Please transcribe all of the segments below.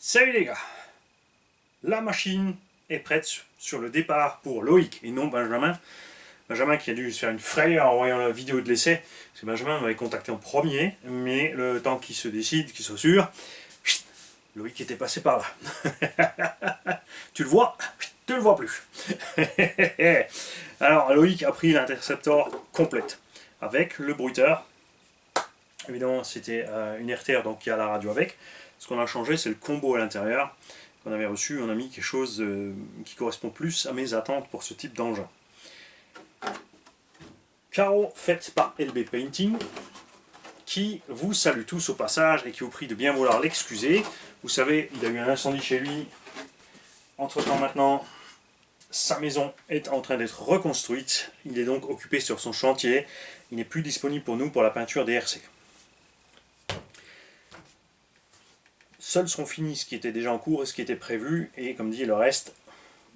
Salut les gars, la machine est prête sur le départ pour Loïc et non Benjamin. Benjamin qui a dû se faire une frayeur en voyant la vidéo de l'essai, parce que Benjamin m'avait contacté en premier, mais le temps qu'il se décide, qu'il soit sûr, Loïc était passé par là. Tu le vois, tu le vois plus. Alors Loïc a pris l'interceptor complète, avec le bruiteur. Évidemment c'était une RTR, donc il y a la radio avec. Ce qu'on a changé, c'est le combo à l'intérieur qu'on avait reçu. On a mis quelque chose qui correspond plus à mes attentes pour ce type d'engin. Carreau faite par LB Painting, qui vous salue tous au passage et qui vous prie de bien vouloir l'excuser. Vous savez, il a eu un incendie chez lui. Entre temps maintenant, sa maison est en train d'être reconstruite. Il est donc occupé sur son chantier. Il n'est plus disponible pour nous pour la peinture DRC. Seuls seront finis ce qui était déjà en cours et ce qui était prévu, et comme dit le reste,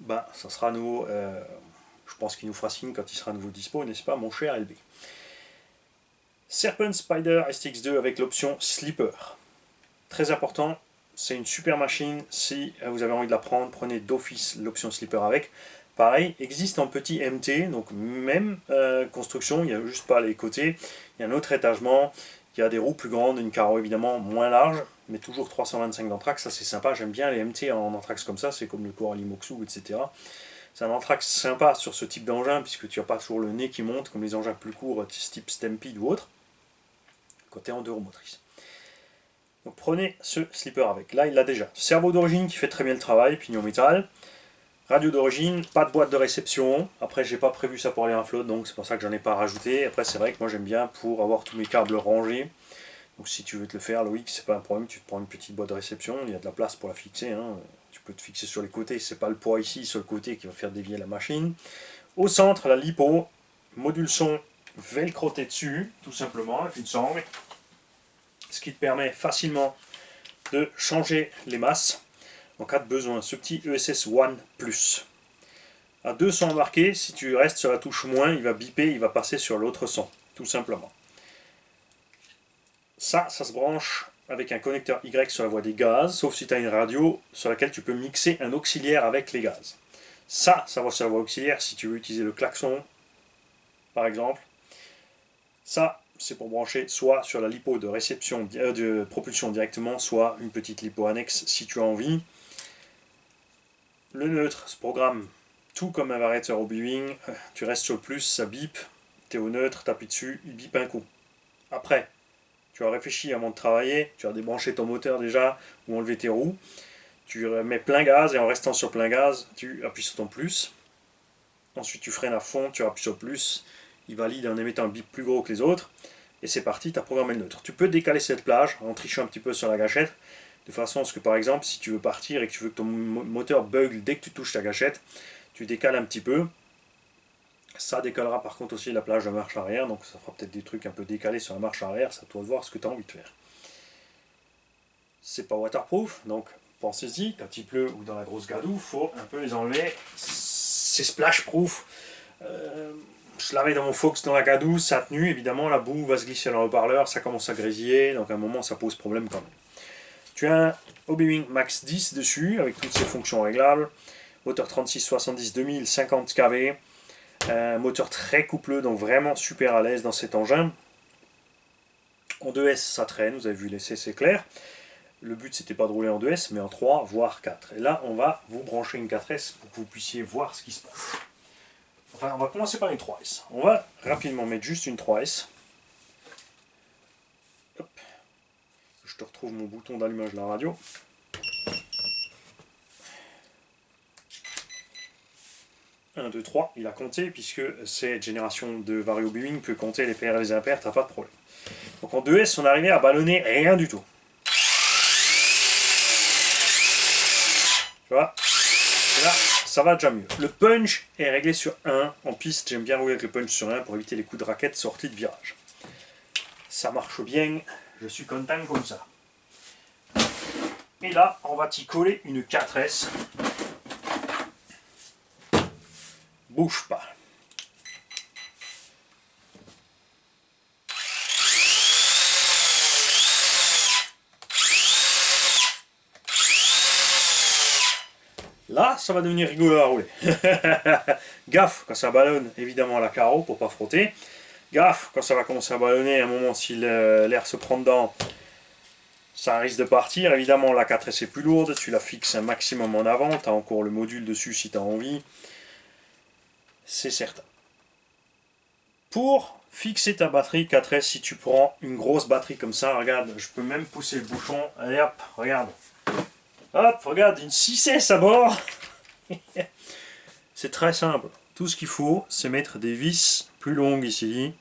bah, ça sera à nouveau, je pense qu'il nous fera signe quand il sera à nouveau dispo, n'est-ce pas mon cher LB. Serpent Spider STX2 avec l'option Sleeper. Très important, c'est une super machine, si vous avez envie de la prendre, prenez d'office l'option Sleeper avec. Pareil, existe en petit MT, donc même construction, il n'y a juste pas les côtés, il y a un autre étagement, il y a des roues plus grandes, une carreau évidemment moins large, mais toujours 325 d'anthrax, ça c'est sympa, j'aime bien les MT en anthrax comme ça, c'est comme le Coralie Moxou, etc. C'est un anthrax sympa sur ce type d'engin, puisque tu n'as pas toujours le nez qui monte, comme les engins plus courts, type Stampede ou autre, quand tu es en deux roues motrices. Donc prenez ce slipper avec, là il l'a déjà. Cerveau d'origine qui fait très bien le travail, pignon métal. Radio d'origine, pas de boîte de réception. Après, j'ai pas prévu ça pour aller en flotte, donc c'est pour ça que j'en ai pas rajouté. Après, c'est vrai que moi j'aime bien pour avoir tous mes câbles rangés. Donc si tu veux te le faire, Loïc, c'est pas un problème, tu te prends une petite boîte de réception, il y a de la place pour la fixer. Hein. Tu peux te fixer sur les côtés, c'est pas le poids ici sur le côté qui va faire dévier la machine. Au centre, la lipo, module son velcroté dessus, tout simplement, avec une sangle. Ce qui te permet facilement de changer les masses en cas de besoin. Ce petit ESS One Plus. À 200 embarqués, si tu restes sur la touche moins, il va biper, il va passer sur l'autre son, tout simplement. Ça se branche avec un connecteur Y sur la voie des gaz, sauf si tu as une radio sur laquelle tu peux mixer un auxiliaire avec les gaz. Ça va sur la voie auxiliaire si tu veux utiliser le klaxon, par exemple. Ça, c'est pour brancher soit sur la lipo de réception, de propulsion directement, soit une petite lipo annexe si tu as envie. Le neutre se programme tout comme un variateur au B-Wing. Tu restes sur le plus, ça bip, tu es au neutre, tu appuies dessus, il bip un coup. Après, tu as réfléchi avant de travailler, tu as débranché ton moteur déjà, ou enlevé tes roues. Tu mets plein gaz, et en restant sur plein gaz, tu appuies sur ton plus. Ensuite, tu freines à fond, tu appuies sur le plus. Il valide en émettant un bip plus gros que les autres. Et c'est parti, tu as programmé le neutre. Tu peux décaler cette plage en trichant un petit peu sur la gâchette, de façon à ce que par exemple, si tu veux partir et que tu veux que ton moteur bugle dès que tu touches ta gâchette, tu décales un petit peu. Ça décalera par contre aussi la plage de marche arrière, donc ça fera peut-être des trucs un peu décalés sur la marche arrière, c'est à toi de voir ce que tu as envie de faire. C'est pas waterproof, donc pensez-y, quand il pleut ou dans la grosse gadoue, il faut un peu les enlever. C'est splash-proof. Je l'avais dans mon Fox dans la gadoue, ça a tenu, évidemment la boue va se glisser dans le haut-parleur, ça commence à grésiller, donc à un moment ça pose problème quand même. Tu as un Hobby Max 10 dessus, avec toutes ses fonctions réglables, moteur 3670 2000, 50 kV, un moteur très coupleux, donc vraiment super à l'aise dans cet engin. En 2S ça traîne, vous avez vu l'essai, c'est clair. Le but c'était pas de rouler en 2S, mais en 3 voire 4. Et là on va vous brancher une 4S pour que vous puissiez voir ce qui se passe. Enfin, on va commencer par une 3S. On va rapidement mettre juste une 3S. Hop. Je te retrouve mon bouton d'allumage de la radio. Un, 2, 3, il a compté, puisque cette génération de Vario B-Wing peut compter les PR et les impairs, t'as pas de problème. Donc en 2S, on est arrivé à ballonner rien du tout. Tu vois ? Là, ça va déjà mieux. Le punch est réglé sur 1. En piste, j'aime bien rouler avec le punch sur 1 pour éviter les coups de raquette sortis de virage. Ça marche bien, je suis content comme ça. Et là, on va t'y coller une 4S. Bouge pas. Là, ça va devenir rigolo à rouler. Gaffe quand ça ballonne, évidemment, la carreau pour pas frotter. Gaffe quand ça va commencer à ballonner, à un moment, si l'air se prend dedans, ça risque de partir. Évidemment, la 4S est plus lourde, tu la fixes un maximum en avant, tu as encore le module dessus si tu as envie. C'est certain. Pour fixer ta batterie 4S, si tu prends une grosse batterie comme ça, regarde, je peux même pousser le bouchon. Allez hop, regarde. Hop, regarde, une 6S à bord. C'est très simple. Tout ce qu'il faut, c'est mettre des vis plus longues ici.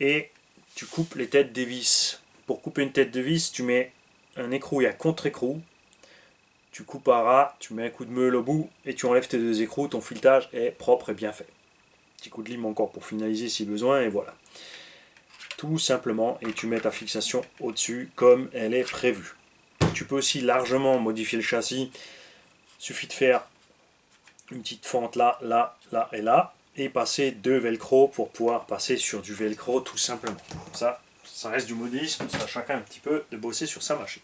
Et tu coupes les têtes des vis. Pour couper une tête de vis, tu mets un écrou et un contre-écrou. Tu coupes à ras, tu mets un coup de meule au bout et tu enlèves tes deux écrous. Ton filetage est propre et bien fait. Petit coup de lime encore pour finaliser si besoin et voilà. Tout simplement, et tu mets ta fixation au-dessus comme elle est prévue. Tu peux aussi largement modifier le châssis. Il suffit de faire une petite fente là, là, là et là, et passer deux velcro pour pouvoir passer sur du velcro tout simplement. Ça reste du modélisme, ça chacun un petit peu de bosser sur sa machine.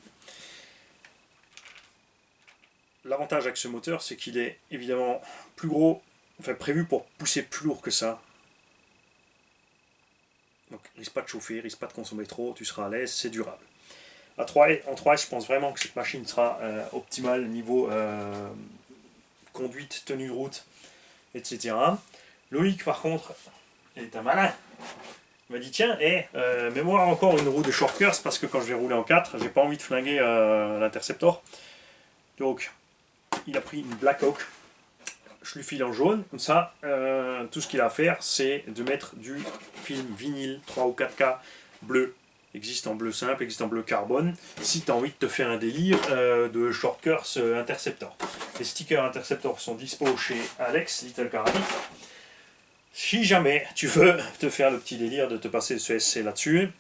L'avantage avec ce moteur, c'est qu'il est évidemment plus gros, enfin prévu pour pousser plus lourd que ça. Donc il risque pas de chauffer, il risque pas de consommer trop, tu seras à l'aise, c'est durable. En 3S, je pense vraiment que cette machine sera optimale niveau conduite, tenue de route, etc. Loïc, par contre, est un malin. Il m'a dit tiens, mets-moi encore une roue de shortcurse parce que quand je vais rouler en 4, j'ai pas envie de flinguer l'Interceptor. Donc, il a pris une Black Oak. Je lui file en jaune, comme ça, tout ce qu'il a à faire, c'est de mettre du film vinyle 3 ou 4K bleu. Existe en bleu simple, existe en bleu carbone, si tu as envie de te faire un délire de shortcurse Interceptor. Les stickers Interceptor sont dispo chez Alex, Little Carabin. Si jamais tu veux te faire le petit délire de te passer le CSC là-dessus,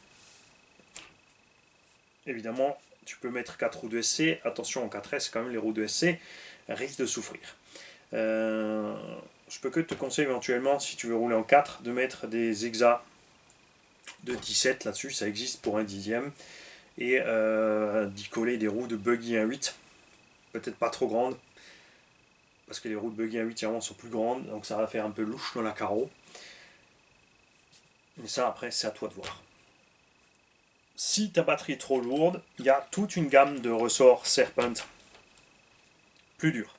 évidemment, tu peux mettre 4 roues de SC. Attention, en 4S, quand même, les roues de SC risquent de souffrir. Je peux que te conseiller éventuellement, si tu veux rouler en 4, de mettre des hexas de 17 là-dessus, ça existe pour un dixième, et d'y coller des roues de buggy 1.8, peut-être pas trop grandes, parce que les roues de buggy 1.8 sont plus grandes, donc ça va faire un peu louche dans la carreau. Mais ça, après, c'est à toi de voir. Si ta batterie est trop lourde, il y a toute une gamme de ressorts Serpent plus durs.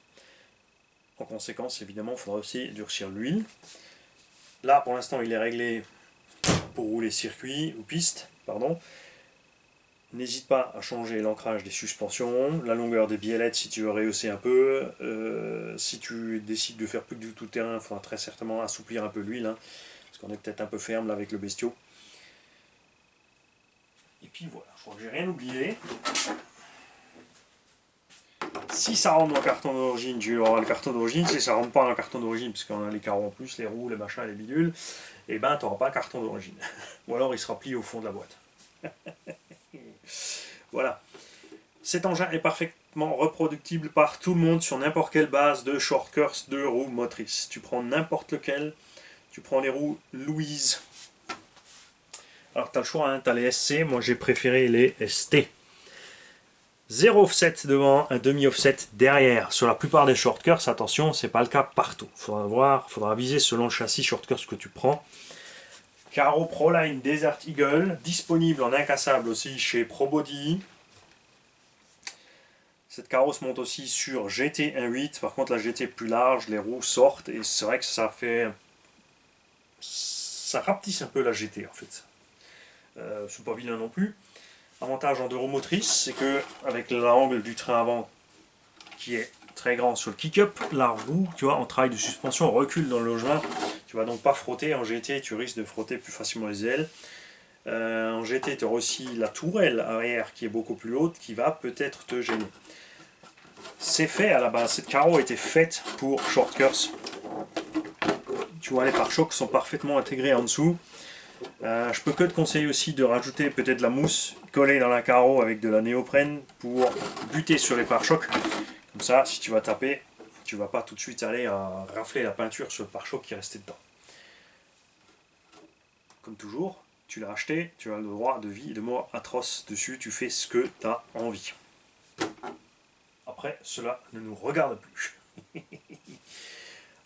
En conséquence, évidemment, il faudra aussi durcir l'huile. Là, pour l'instant, il est réglé pour rouler circuit ou piste, pardon. N'hésite pas à changer l'ancrage des suspensions, la longueur des biellettes si tu veux rehausser un peu. Si tu décides de faire plus que du tout-terrain, il faudra très certainement assouplir un peu l'huile, hein, parce qu'on est peut-être un peu ferme là avec le bestiau. Et puis voilà, je crois que j'ai rien oublié. Si ça rentre dans le carton d'origine, tu auras le carton d'origine. Si ça rentre pas dans le carton d'origine, parce qu'on a les carreaux en plus, les roues, les machins, les bidules, et ben tu n'auras pas un carton d'origine. Ou alors il sera plié au fond de la boîte. Voilà. Cet engin est parfaitement reproductible par tout le monde sur n'importe quelle base de shortcurse de roues motrices. Tu prends n'importe lequel, tu prends les roues Louise. Alors tu as le choix, hein, tu as les SC, moi j'ai préféré les ST. 0 offset devant, un demi-offset derrière. Sur la plupart des shortcurse, attention, c'est pas le cas partout. Faudra viser selon le châssis shortcurse que tu prends. Carreau Proline Desert Eagle, disponible en incassable aussi chez ProBody. Cette carreau se monte aussi sur GT 1.8. Par contre, la GT est plus large, les roues sortent et c'est vrai que ça rapetisse un peu la GT en fait. C'est pas vilain non plus. Avantage en deux roues motrices, c'est que avec l'angle du train avant qui est très grand sur le kick-up, la roue, tu vois, en travail de suspension recule dans le logement. Tu vas donc pas frotter. En GT, tu risques de frotter plus facilement les ailes. En GT, tu auras aussi la tourelle arrière qui est beaucoup plus haute qui va peut-être te gêner. C'est fait à la base, cette carreau a été faite pour shortcurse. Tu vois, les pare-chocs sont parfaitement intégrés en dessous. Je peux que te conseiller aussi de rajouter peut-être de la mousse collée dans la carreau avec de la néoprène pour buter sur les pare-chocs. Comme ça, si tu vas taper, tu vas pas tout de suite aller rafler la peinture sur le pare-choc qui est resté dedans. Comme toujours, tu l'as acheté, tu as le droit de vie et de mort atroce dessus, tu fais ce que tu as envie. après, cela ne nous regarde plus.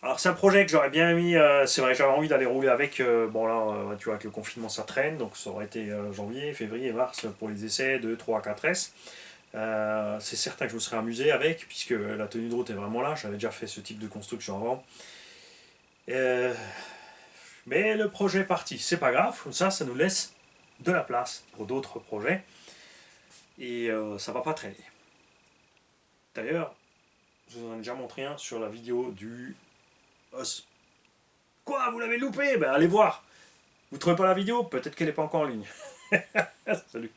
Alors c'est un projet que j'aurais bien mis, c'est vrai, j'avais envie d'aller rouler avec, bon là, tu vois, avec le confinement ça traîne, donc ça aurait été janvier, février, mars pour les essais de 3 à 4S. C'est certain que je me serais amusé avec, puisque la tenue de route est vraiment là, j'avais déjà fait ce type de construction avant. Euh, mais le projet est parti, c'est pas grave, comme ça nous laisse de la place pour d'autres projets, et ça va pas traîner. D'ailleurs, je vous en ai déjà montré un sur la vidéo du os. Quoi, vous l'avez loupé? Ben allez voir. Vous trouvez pas la vidéo? Peut-être qu'elle n'est pas encore en ligne. Salut.